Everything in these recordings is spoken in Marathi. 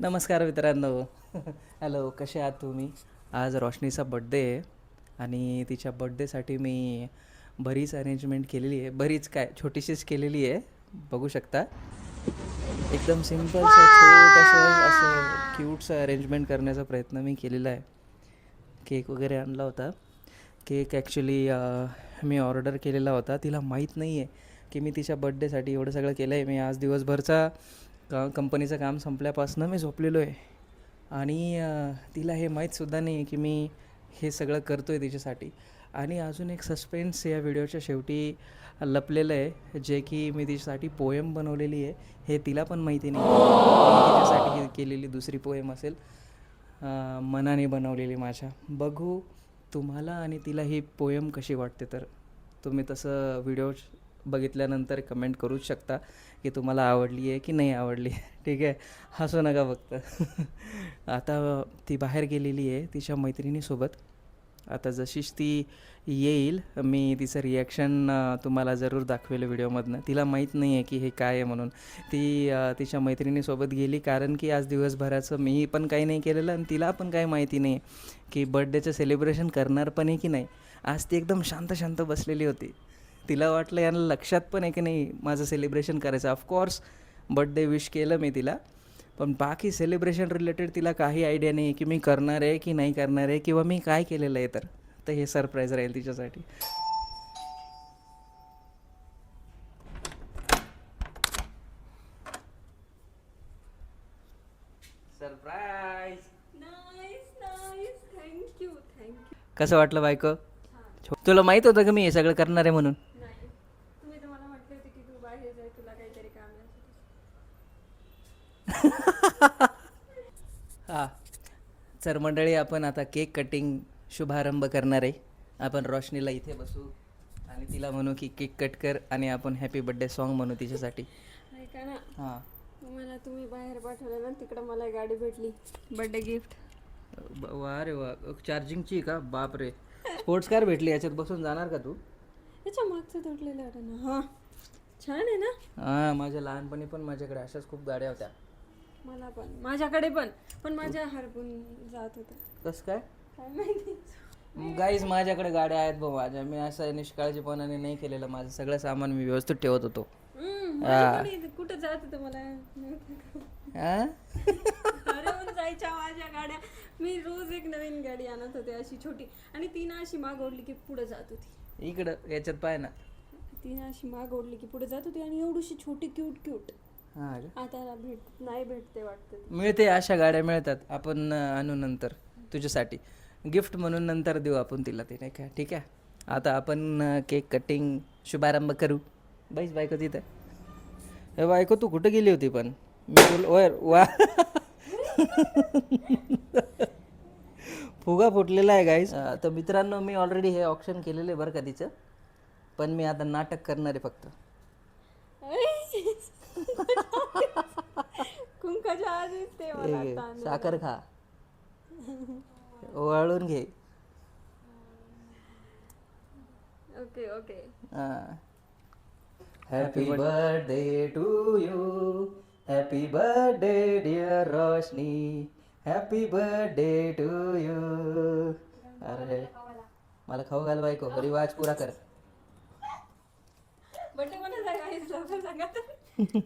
नमस्कार मित्रांनो. हॅलो, कसे आहात तुम्ही? आज रोशनीचा बड्डे आहे आणि तिच्या बड्डेसाठी मी बरीच अरेंजमेंट केलेली आहे. बरीच काय, छोटीशीच केलेली आहे. बघू शकता. एकदम सिम्पलचं छोटंसं असं क्यूटचं अरेंजमेंट करण्याचा प्रयत्न मी केलेला आहे. केक वगैरे आणला होता. केक ॲक्च्युली मी ऑर्डर केलेला होता. तिला माहीत नाही आहे की मी तिच्या बड्डेसाठी एवढं सगळं केलं आहे. मी आज दिवसभरचा कंपनीचं काम संपल्यापासून मी झोपलेलो आहे आणि तिला हे माहीतसुद्धा नाही की मी हे सगळं करतो आहे तिच्यासाठी. आणि अजून एक सस्पेन्स या व्हिडिओच्या शेवटी लपलेलं आहे, जे की मी तिच्यासाठी पोएम बनवलेली आहे. हे तिला पण माहिती नाही. मी तिच्यासाठी केलेली दुसरी पोएम असेल, मनाने बनवलेली माझ्या. बघू तुम्हाला आणि तिला ही पोएम कशी वाटते, तर तुम्ही तसं व्हिडिओ बघितल्यानंतर कमेंट करूच शकता की तुम्हाला आवडली आहे की नाही आवडली. ठीक आहे, हसू नका फक्त. आता ती बाहेर गेलेली आहे तिच्या मैत्रिणीसोबत. आता जशीच ती येईल मी तिचं रिॲक्शन तुम्हाला जरूर दाखवेल व्हिडिओमधनं. तिला माहीत नाही आहे की हे काय आहे म्हणून. ती तिच्या मैत्रिणीसोबत गेली कारण की आज दिवसभराचं मी पण काही नाही केलेलं आणि तिला पण काही माहिती नाही की बड्डेचं सेलिब्रेशन करणार पण आहे की नाही. आज ती एकदम शांत शांत बसलेली होती. तिला वाटलं यांना लक्षात पण आहे की नाही माझं सेलिब्रेशन करायचं. ऑफकोर्स बड्डे विश केलं मी तिला, पण बाकी सेलिब्रेशन रिलेटेड तिला काही आयडिया नाही की मी करणार आहे की नाही करणार आहे किंवा मी काय केलेलं आहे. तर हे सरप्राईज राहील तिच्यासाठी. Surprise. Nice nice thank you thank you. कसं वाटलं बायको? तुला माहीत होतं का मी हे सगळं करणार आहे म्हणून? नाही, तुम्ही तर मला म्हटले होते की तू बाहेर जाय, तुला काहीतरी काम आहे. हां, तर मंडळी आपण आता केक कटिंग शुभारंभ करणार आहे. आपण रोशनीला इथे बसू आणि तिला म्हणू की केक कट कर आणि आपण हॅपी बड्डे सॉन्ग म्हणू तिच्यासाठी. ऐका ना, हां, मला तुम्ही बाहेर पाठवलं ना, तिकडं मला गाडी भेटली बर्थडे गिफ्ट. वा रे वा. चार्जिंगची का? बाप रे. स्पोर्ट्स कार भेटली. याच्यात बसून जाणार का तू? याच्या मागचं तुटलेलं आहे ना. हां, छान आहे ना. हां, माझ्या लहानपणी पण माझ्याकडे अशाच खूप गाड्या होत्या. मला पण, माझ्याकडे पण माझ्या हरपून जात होतं. कसं काय? काय माहिती. गाईज माझ्याकडे गाड्या आहेत भाऊ माझ्या. मी असं निष्काळजीपणाने नाही केलेलं. माझं सगळं सामान मी व्यवस्थित ठेवत होतो. कुठं जात होतं मला हां, हरवून जायच्या माझ्या गाड्या. मी रोज एक नवीन गाडी आणत होते अशी छोटी, आणि ती ना अशी माग ओढली की पुढे जात होती. इकडं याच्यात पाय ना. ती ना अशी माग ओढली की पुढे जात होती आणि एवढीशी छोटी क्यूट क्यूट. हां, आता नाही भेटते वाटतं ती. मिळते. अशा गाड्या मिळतात. आपण आणू नंतर तुझ्यासाठी गिफ्ट म्हणून. नंतर देऊ आपण तिला ते, नाही का? ठीक आहे. आता आपण केक कटिंग शुभारंभ करू. बाईच बायको तिथं. हे बायको तू कुठं गेली होती पण? मी बोल वर वा. फुगा फुटलेला आहे गाईस. तर मित्रांनो, मी ऑलरेडी हे ऑप्शन केलेलं आहे बरं का तिचं, पण मी आता नाटक करणार आहे फक्त. कुंकाच्या आधीच ते मला हे घे, ताण. साखर खा, वाळून घे. Okay okay. Happy birthday to you, happy birthday dear Roshni, happy birthday to you. अरे मला खाऊ घाल बायको, रिवाज पुरा कर. बर्थडे कोणाचा गाईस, लवकर सांगा तर.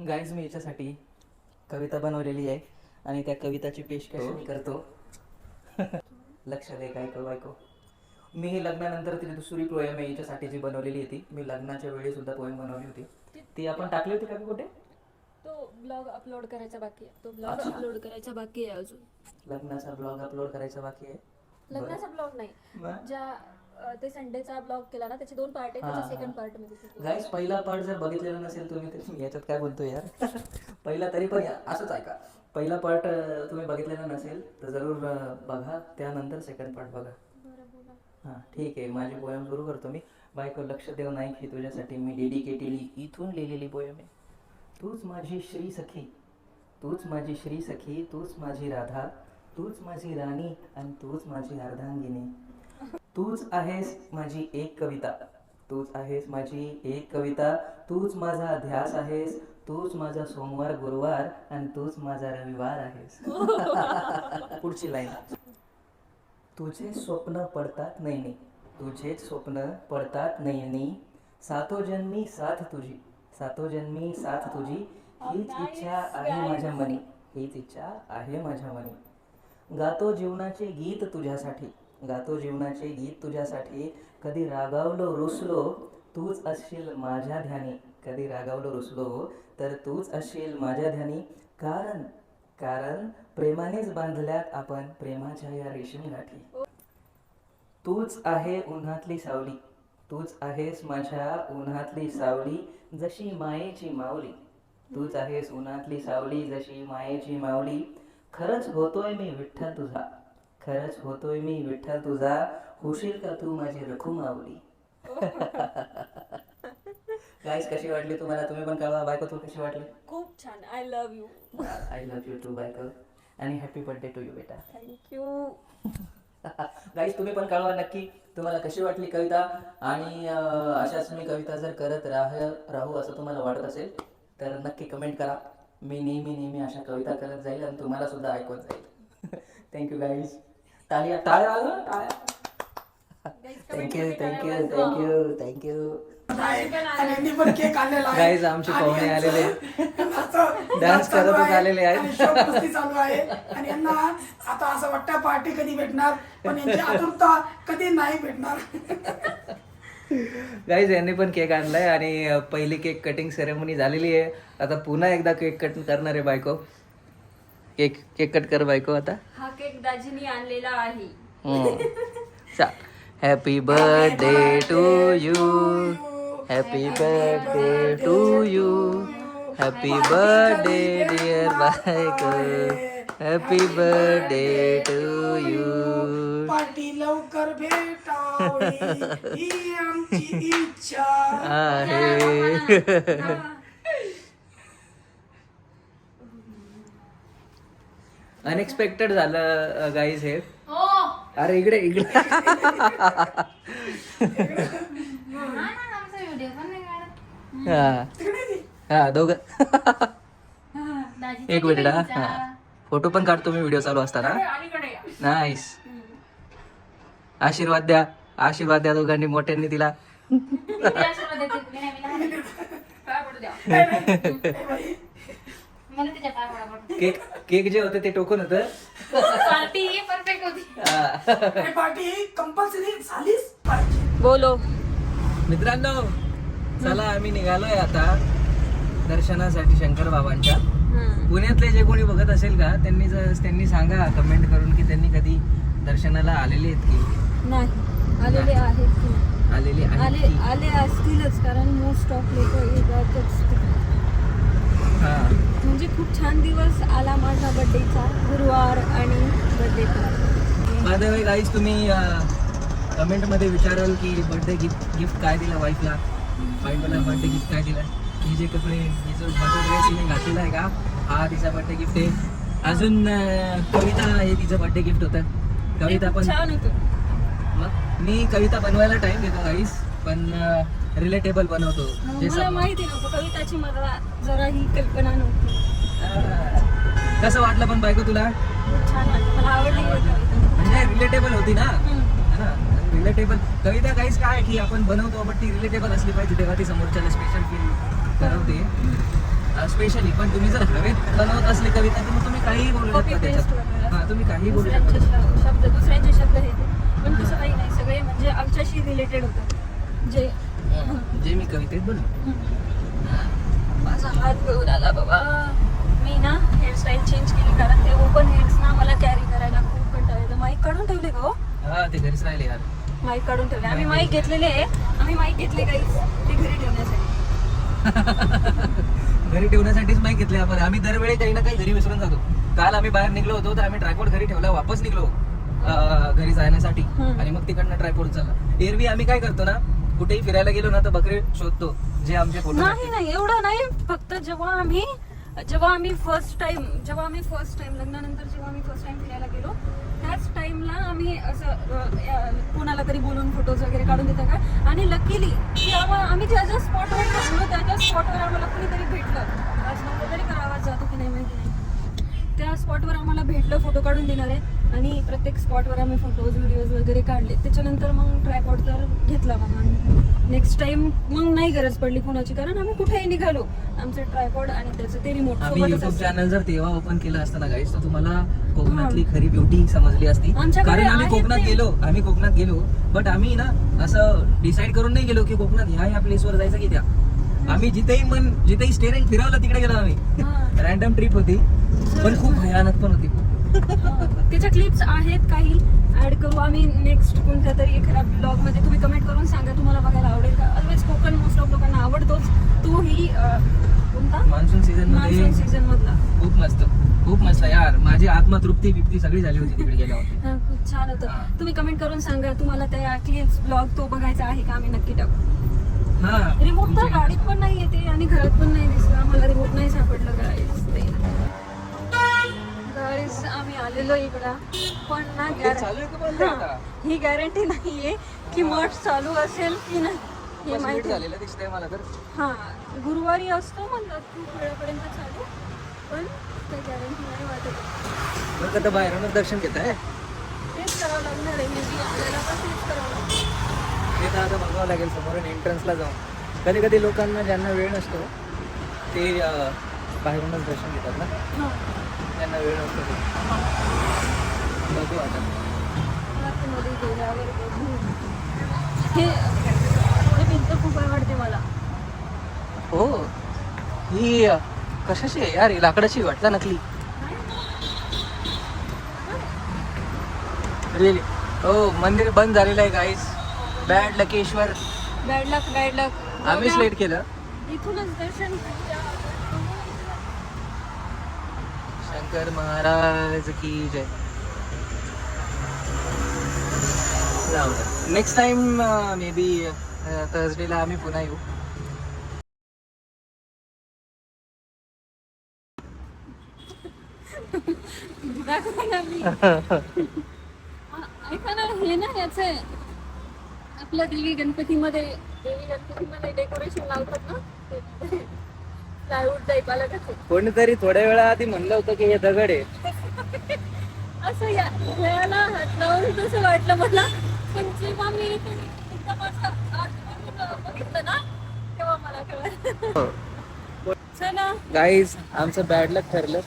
गाईज मी याच्यासाठी कविता बनवलेली आहे आणि त्या कविताची पेशकश मी करतो. लक्ष दे काय करू बायको. मी ही लग्नानंतर ती दुसरी पोएम आहे याच्यासाठी जी बनवलेली आहे. ती मी लग्नाच्या वेळी सुद्धा पोएम बनवली होती. ती आपण टाकली होती का कुठे? तो ब्लॉग अपलोड करायचा बाकी आहे. तो ब्लॉग अपलोड करायचा बाकी आहे अजून. लग्नाचा ब्लॉग अपलोड करायचा बाकी आहे. लग्नाचा ब्लॉग नाही, ज्या ते संडेचा ब्लॉग केला ना, त्याचे 2 पार्ट आहेत. त्याचा सेकंड पार्ट मध्ये गाईज पहिला पार्ट जर बघितलेला नसेल तुम्ही, तर याच्यात काय बोलतो यार. पहिला तरी पण असंच ऐका. पहिला पार्ट तुम्ही बघितलेला नसेल तर जरूर बघा, त्यानंतर सेकंड पार्ट बघा. हां ठीक आहे. माझी पोएम सुरू करतो मी. बायको लक्ष देऊ नाही की तुझ्यासाठी मी डेडिकेटेडली इथून लिहिलेली पोएम आहे. तूच माझी श्री सखी, तूच माझी श्री सखी, तूच माझी राधा, तूच माझी राणी आणि तूच माझी अर्धांगिनी. तूच आहेस माझी एक कविता, तूच आहेस माझी एक कविता, तूच माझा ध्यास आहेस, तूच माझा सोमवार गुरुवार आणि तूच माझा रविवार आहेस. पुढची लाईन. तुझे स्वप्न पडतात नयनी, तुझेच स्वप्न पडतात नयनी, सातो जन्मी साथ तुझी, सातो जन्मी साथ तुझी, हीच इच्छा आहे माझ्या मनी, हीच इच्छा आहे माझ्या मनी. गातो जीवनाचे गीत तुझ्यासाठी, गातो जीवनाचे गीत तुझ्यासाठी, कधी रागावलो रुसलो तूच असशील माझ्या ध्यानी, कधी रागावलो रुसलो तर तूच असशील माझ्या ध्यानी. कारण कारण प्रेमानेच बांधल्यात आपण प्रेमाच्या या रेशीम गाठी. तूच आहे उन्हातली सावली, तूच आहेस माझ्या उन्हातली सावली, जशी मायेची माऊली, तूच आहेस उन्हातली सावली जशी मायेची माऊली. खरंच होतोय मी विठ्ठल तुझा, खरंच होतोय मी विठ्ठल तुझा, होशील का तू माझी रखू माऊली. गाईस कशी वाटली तुम्हाला, तुम्ही पण कळवा. बायको तू कशी वाटली? खूप छान. I love you. I love you too बायको, आणि हॅपी बर्थडे टू यू बेटा. थँक्यू. गाईस तुम्ही पण कळवा नक्की तुम्हाला कशी वाटली कविता, आणि अशाच मी कविता जर करत राहू असं तुम्हाला वाटत असेल तर नक्की कमेंट करा. मी नेहमी अशा कविता करत जाईल आणि तुम्हाला सुद्धा ऐकवत जाईल. Thank you guys. टाळ्या टाळ्या टाळ्या. Thank you thank you thank you thank you. Guys आमचे पाहुणे आलेले डान्स करतच आलेले आहेत. चालू आहे आणि यांना आता असं वाटतं पार्टी कधी भेटणार, पण यांची आतुरता कधी नाही भेटणार. गाईज यांनी पण केक आणलाय आणि पहिली केक कटिंग सेरेमनी झालेली आहे. आता पुन्हा एकदा केक कट करणार आहे बायको. केक कट कर बायको आता. हा केक दाजीनी आणलेला आहे. Happy birthday to you, happy birthday to you, happy birthday dear बायको, happy birthday to you. Party लवकर भेटावी ही आमची इच्छा आहे. अनएक्सपेक्टेड झालं गाईज हे. अरे इकडे इकडे. हा दोघ. एक मिनिट. हा फोटो पण काढतो मी व्हिडिओ चालू असताना. नाईस. आशीर्वाद द्या, आशीर्वाद द्या दोघांनी मोठ्यांनी तिला. केक केक जे होते ते टोकन होतं. पार्टी परफेक्ट होती. पार्टी कंपल्सरी झालीच पाहिजे. बोलो मित्रांनो, चला आम्ही निघालोय आता दर्शनासाठी शंकर बाबांच्या. पुण्यातले जे कोणी बघत असेल का त्यांनी सांगा कमेंट करून की त्यांनी कधी दर्शनाला आलेले आहेत की नाही. आलेले आहेत की आलेले आहेत की? आले असतीलच, कारण मोस्ट ऑफ लोक येतातच तिकडे. हा. म्हणजे खूप छान दिवस आला माझा बर्थडेचा, गुरुवार आणि birthday. By the way guys, तुम्ही कमेंटमध्ये विचाराल की बर्थडे गिफ्ट काय दिला वाईफला, वाईफला बर्थडे गिफ्ट काय दिला. हे जे कपडे, हे जो माझा ड्रेस मी घातलेला आहे का, हा तिचा बर्थडे गिफ्ट आहे. अजून कविता हे तिचं बर्थडे गिफ्ट होतं. कविता पण छान होतं. मग मी कविता बनवायला टाइम घेतो गाईज, पण रिलेटेबल बनवतो. जे मला माहिती नव्हतं कविताची, मला जरा ही कल्पना नव्हती. कसं वाटलं पण बायको तुला? खूप छान वाटलं, मला आवडली ही कविता. म्हणजे रिलेटेबल होती ना. रिलेटेबल कविता काहीच काय की आपण बनवतो, पण ती रिलेटेबल असली पाहिजे तेव्हा ती समोरच्याला स्पेशल फील करवते. स्पेशली पण तुम्ही जर हवेत बनवत असली कविता तर मग तुम्ही काहीही बोलू Copy शकता paste त्याच्यात. वगैरे. हा, तुम्ही काहीही बोलू दुसऱ्यांचे शकता. शब्द, दुसऱ्यांचे शब्द हे ते. पण तसं काही नाही, सगळे म्हणजे आमच्याशी रिलेटेड होतं. जे मी कवितेत बोललो. माझा हात गळून आला बाबा. मी ना हेअरस्टाईल चेंज केली, कारण ते ओपन हेअर्स ना मला कॅरी करायला खूप कंटाळा येतो. माईक काढून ठेवले का हो? हा, ते घरीच राहिले यार. माईक काढून ठेवले. आम्ही माईक घेतलेले आहे. आम्ही माईक घेतले काही ते घरी ठेवण्यासाठी. घरी ठेवण्यासाठीच माईक घेतले आपण. आम्ही दरवेळी काही ना काही घरी विसरून जातो. काल आम्ही बाहेर निघलो होतो तर आम्ही ट्रायपॉड घरी ठेवला, वापस निघलो घरी जाण्यासाठी, आणि मग तिकडनं ट्रायपॉड उचलला. एरवी आम्ही काय करतो ना, कुठेही फिरायला गेलो ना तर बकरे शोधतो जे आमचे फोटो. नाही एवढं नाही. फक्त जेव्हा आम्ही जेव्हा आम्ही फर्स्ट टाइम लग्नानंतर जेव्हा आम्ही फर्स्ट टाइम फिरायला गेलो त्याच टाइमला आम्ही असं कोणाला तरी बोलून फोटोज वगैरे काढून देता का आणि लकीली की आम्ही ज्या ज्या स्पॉटवर थांबलो त्या ज्या स्पॉटवर आम्हाला कुणीतरी भेटलं. आज नंबर तरी कर आवाज जातो की नाही माहिती नाही. त्या स्पॉटवर आम्हाला भेटलं फोटो काढून देणार आहे आणि प्रत्येक स्पॉटवर आम्ही फोटोज व्हिडिओज वगैरे काढले. त्याच्यानंतर मग ट्रायपॉड तर घेतला मग आम्ही. नेक्स्ट टाइम मग नाही गरज पडली कोणाची कारण आम्ही कुठेही निघालो आमचं ट्रायपॉड आणि त्याचं ते रिमोट आम्ही युट्यूब चॅनल जर तेव्हा ओपन केलं असतं ना गाईस तर तुम्हाला कोकणातली खरी ब्युटी समजली असती. आमच्याकडे कारण आम्ही आहेत कोकणात गेलो बट आम्ही ना असं डिसाईड करून नाही गेलो की कोकणात ह्या प्लेसवर जायचं की त्या. आम्ही जिथेही स्टेरिंग फिरवलं तिकडे गेलो आम्ही. रॅन्डम ट्रिप होती पण खूप भयानक पण होती. त्याच्या क्लिप्स आहेत काही ऍड करू आम्ही नेक्स्ट कोणत्या तरी एखाद्या ब्लॉग मध्ये. तुम्ही कमेंट करून सांगा तुम्हाला बघायला आवडेल का. ऑलवेज कोकण मोस्ट ऑफ लोकांना आवडतोच. तोही कोणता मान्सून सीझन मान्सून सीझन मधला खूप मस्त यार. माझी आत्मतृप्ती बिप्ती सगळी झाली होती तिकडे गेल्यावर. खूप छान होतं. तुम्ही कमेंट करून सांगा तुम्हाला त्या क्लिप्स ब्लॉग तो बघायचा आहे का. आम्ही नक्की टाकू. रिमोट तर गाडीत पण नाही येते आणि घरात पण नाही दिसला. आम्हाला रिमोट नाही सापडलं गाईस. गाईस आम्ही आलेलो इकडं पण ना ही गॅरंटी नाहीये की मठ चालू असेल की नाही हे माहिती झालेलं दिसतंय मला तर. हा गुरुवारी असतो म्हणतात खूप वेळापर्यंत चालू पण काही गॅरंटी नाही वाटत. बरं आता बाहेरूनच दर्शन घेत आहे. तेच करावं लागणार आहे. मी आपल्याला पण तेच करावं लागणार. ते तर आता बघावं लागेल समोरून एंट्रन्सला जाऊन. कधी कधी लोकांना ज्यांना वेळ नसतो ते बाहेरूनच दर्शन घेतात ना. त्यांना वेळ नसतो ते. बघू आता. मध्ये गेल्यावर बघू. हे भिंत खूप आवडते मला. हो ही कशाची आहे यार. लाकडाची वाटतं नकली. रिअली हो मंदिर बंद झालेलं आहे गाईस. बॅड लकेश्वर. बॅड लक आम्हीच लेट केलं. इथूनच दर्शन शंकर महाराज की जय. नेक्स्ट टाइम मे बी थर्सडेला आम्ही पुन्हा येऊ. ऐका ना हे ना याच आपल्या देवी गणपतीमध्ये डेकोरेशन लावतात ना प्लायवूड टाईप आलं का. कोणीतरी थोड्या वेळा आधी म्हणलं होतं की हे दगड आहे. असं याला हात लावून तसं वाटलं मला पण जेव्हा मी एकदम असं आतमधून बघितलं ना तेव्हा मला कळलं. चला गाईज आमचं बॅड लक ठरलं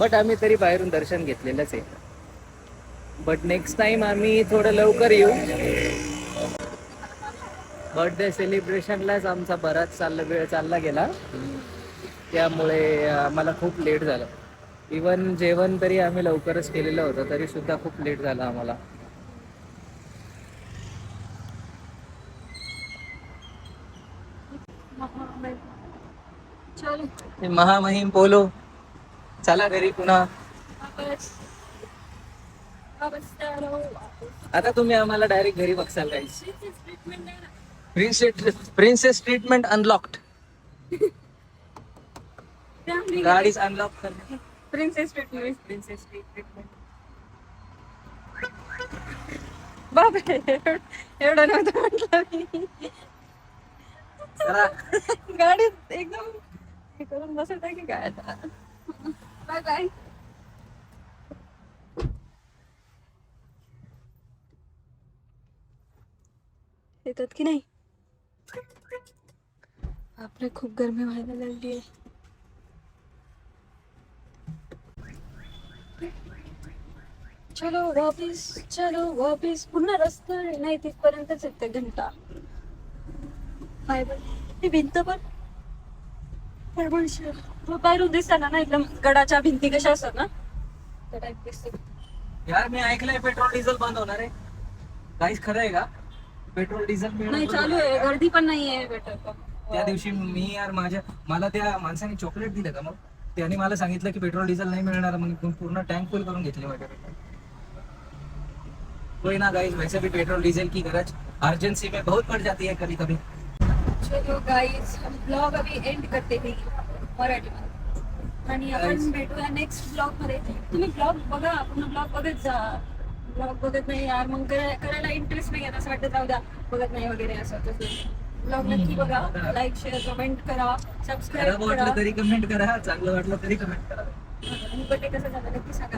बट आम्ही तरी बाहेरून दर्शन घेतलेलंच आहे. बट नेक्स्ट टाइम आम्ही थोडं लवकर येऊ. बर्थडे सेलिब्रेशनलाच आमचा बराच वेळ चालला गेला त्यामुळे आम्हाला खूप लेट झालं. इवन जेवण तरी आम्ही लवकरच केलेलं होतं तरी सुद्धा खूप लेट झालं आम्हाला. चलो महामहिम पोलो चला घरी पुन्हा. आता तुम्ही आम्हाला डायरेक्ट घरी बघसाल गाईस. Princess treatment unlocked. गाडीच अनलॉक करणे. प्रिन्सेस ट्रीटमेंट बापरे एवढं नव्हतं म्हटलं मी. गाडीत एकदम हे करून बसत आहे की काय आता. Bye bye. येतात की नाही. आपले खूप गरमी व्हायला लागली आहे. चलो वापिस पुन्हा रस्ता नाही तिथपर्यंतच येते घंटा. ती भिंत पण बाहेरून दिसताना ना एकदम गडाच्या भिंती कशा असतात ना त्या टाईप दिसते. यार मी ऐकलंय पेट्रोल डिझेल बंद होणार आहे. काहीच खरं आहे का. पेट्रोल डिझेल नाही चालू आहे गर्दी पण नाही आहे पेट्रोल. त्या दिवशी मी यार मला त्या माणसाने चॉकलेट दिलं का मग त्याने मला सांगितलं की पेट्रोल डिझेल नाही मिळणार. मग पूर्ण टँक फुल करून घेतली माझ्याकडे. कोई ना गाइस वैसे भी पेट्रोल डीजल की गरज अर्जेंसी में बहुत पड़ जाती है कभी कभी. चलो गाइस हम ब्लॉग अभी एंड करते हैं मराठी में. आणि आपण भेटूया नेक्स्ट ब्लॉग मध्ये. तुम्ही ब्लॉग बघा, पूर्ण ब्लॉग बघत जा. ब्लॉग बघत नाही यार मग करायला इंटरेस्ट नाही येत, असं वाटत जाऊ द्या बघत नाही वगैरे असं तसं. ब्लॉग नक्की बघा, लाईक शेअर कमेंट करा, सबस्क्राईब करा. वाटलं तरी कमेंट करा, चांगलं वाटलं तरी कमेंट करा. आणि बड्डे कसा झाला नक्की सांगा.